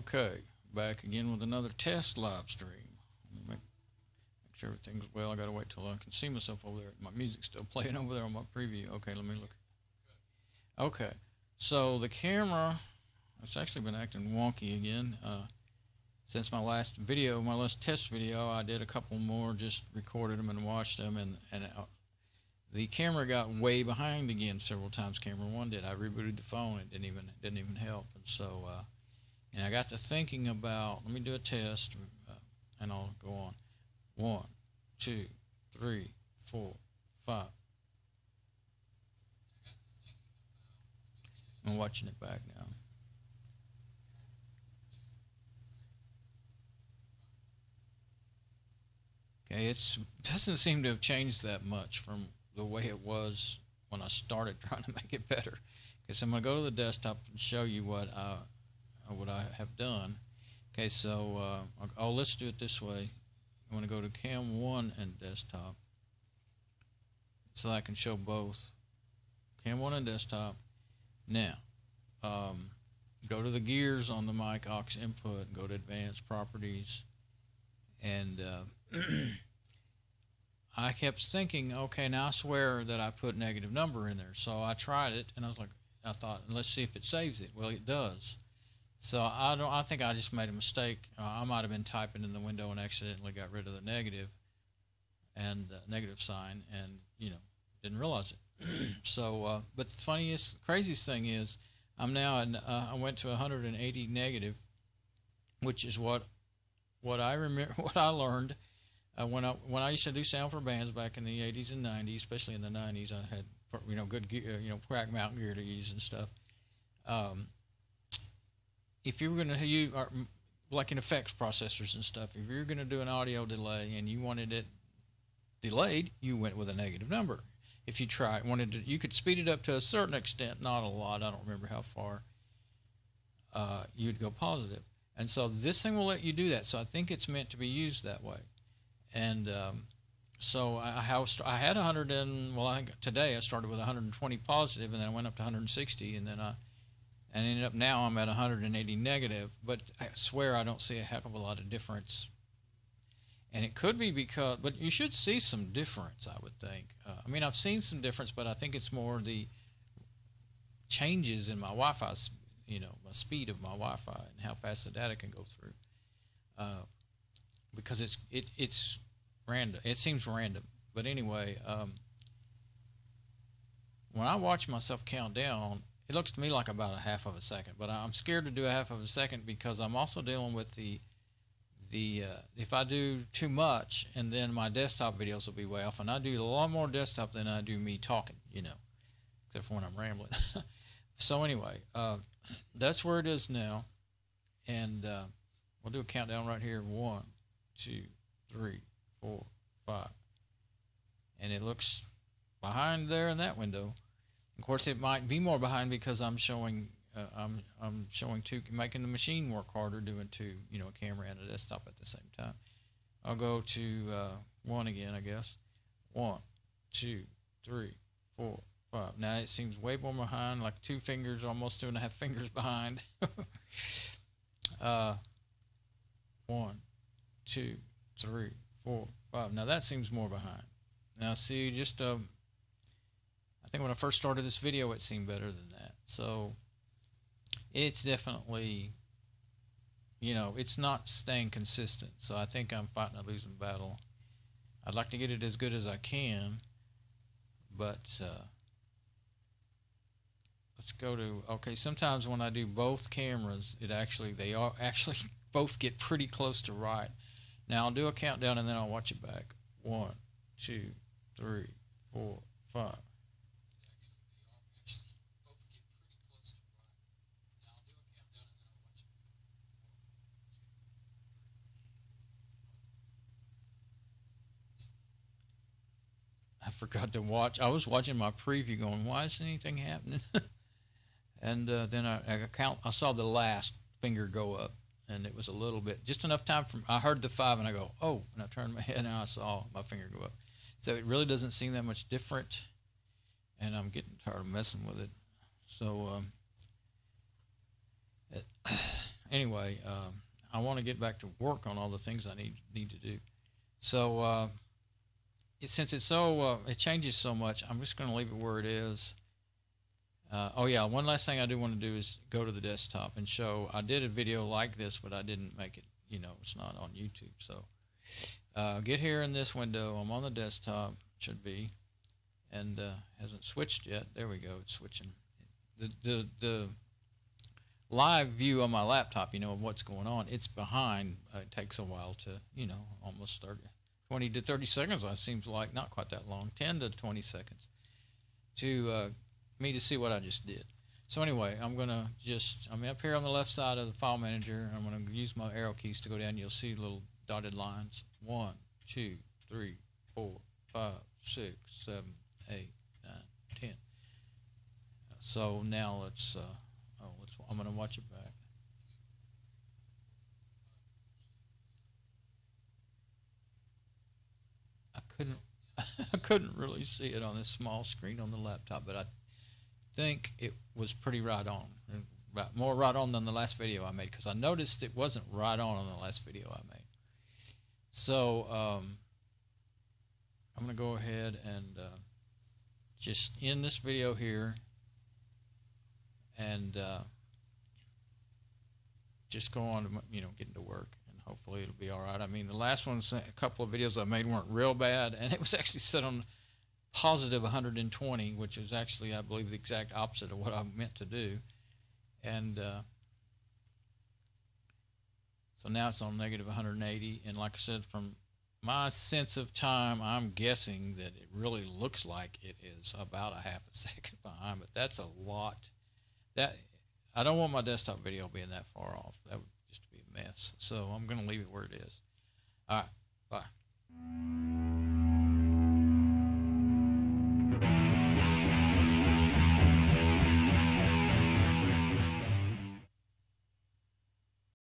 Okay, back again with another test live stream. Make sure everything's well. I gotta wait till I can see myself over there. My music's still playing over there on my preview. Okay, let me look. Okay, so the camera, it's actually been acting wonky again. Since my last video, my last test video, I did a couple more, just recorded them and watched them, and the camera got way behind again several times. Camera one did. I rebooted the phone. It didn't even help. And so, and I got to thinking about. Let me do a test, and I'll go on. 1, 2, 3, 4, 5. I'm watching it back now. Okay, it doesn't seem to have changed that much from the way it was when I started trying to make it better. Okay, so I'm going to go to the desktop and show you what I have done. Okay, so let's do it this way. I'm going to go to Cam 1 and desktop so I can show both Cam 1 and desktop. Now, go to the gears on the mic aux input, go to advanced properties, and I kept thinking, okay, now I swear that I put negative number in there. So I tried it, and I thought, let's see if it saves it. Well, it does. So I think I just made a mistake. I might have been typing in the window and accidentally got rid of the negative and negative sign, and didn't realize it. So, but the craziest thing is, I'm now I went to 180 negative, which is what I remember, what I learned when I used to do sound for bands back in the 80s and 90s, especially in the 90s. I had good gear, crack mount gear to use and stuff. If you were going to use like in effects processors and stuff, if you were going to do an audio delay and you wanted it delayed, you went with a negative number. If you you could speed it up to a certain extent, not a lot. I don't remember how far. You'd go positive. And so this thing will let you do that. So I think it's meant to be used that way. And so I had 100 and, well, I think today I started with 120 positive, and then I went up to 160, and then I ended up now I'm at 180 negative. But I swear I don't see a heck of a lot of difference. And it could be because, but you should see some difference, I would think. I mean, I've seen some difference, but I think it's more the changes in my Wi-Fi, my speed of my Wi-Fi and how fast the data can go through. Because it's random. It seems random. But anyway, when I watch myself count down, it looks to me like about a half of a second. But I'm scared to do a half of a second because I'm also dealing with the if I do too much, and then my desktop videos will be way off, and I do a lot more desktop than I do me talking, except for when I'm rambling. So anyway, that's where it is now, and we'll do a countdown right here. 1, 2, 3, 4, 5, and it looks behind there in that window. Of course, it might be more behind because I'm showing. I'm showing two, making the machine work harder, doing two, a camera and a desktop at the same time. I'll go to 1 again, I guess. 1, 2, 3, 4, 5. Now it seems way more behind, like 2 fingers, almost 2.5 fingers behind. 1, 2, 3, 4, 5. Now that seems more behind. Now see, just I think when I first started this video, it seemed better than that. So it's definitely, it's not staying consistent. So I think I'm fighting a losing battle. I'd like to get it as good as I can, but let's go to, okay, sometimes when I do both cameras, they actually both get pretty close to right. Now I'll do a countdown and then I'll watch it back. 1, 2, 3, 4, 5. I forgot to watch. I was watching my preview going, why isn't anything happening? And then I saw the last finger go up, and it was a little bit, just enough time I heard the 5 and I go, oh, and I turned my head and I saw my finger go up. So it really doesn't seem that much different, and I'm getting tired of messing with it. So anyway, I want to get back to work on all the things I need to do. So since it's so it changes so much, I'm just going to leave it where it is. Oh yeah, one last thing I do want to do is go to the desktop and show. I did a video like this, but I didn't make it. It's not on YouTube. So get here in this window. I'm on the desktop. Should be, and hasn't switched yet. There we go. It's switching. The live view on my laptop, of what's going on. It's behind. It takes a while to, almost 20 to 30 seconds. That seems like not quite that long. 10 to 20 seconds to me to see what I just did. So anyway, I'm up here on the left side of the file manager. I'm going to use my arrow keys to go down. You'll see little dotted lines. 1, 2, 3, 4, 5, 6, 7, 8, 9, 10. So now I'm going to watch it back. I couldn't really see it on this small screen on the laptop, but I think it was pretty right on. More right on than the last video I made, because I noticed it wasn't right on the last video I made. So I'm going to go ahead and just end this video here and just go on to, getting to work, and hopefully it'll be all right. I mean, the last ones, a couple of videos I made weren't real bad, and it was actually set on positive 120, which is actually, I believe, the exact opposite of what I meant to do. And so now it's on negative 180, and like I said, from my sense of time, I'm guessing that it really looks like it is about a half a second behind, but that's a lot. I don't want my desktop video being that far off. That would just be a mess. So I'm going to leave it where it is. All right, bye.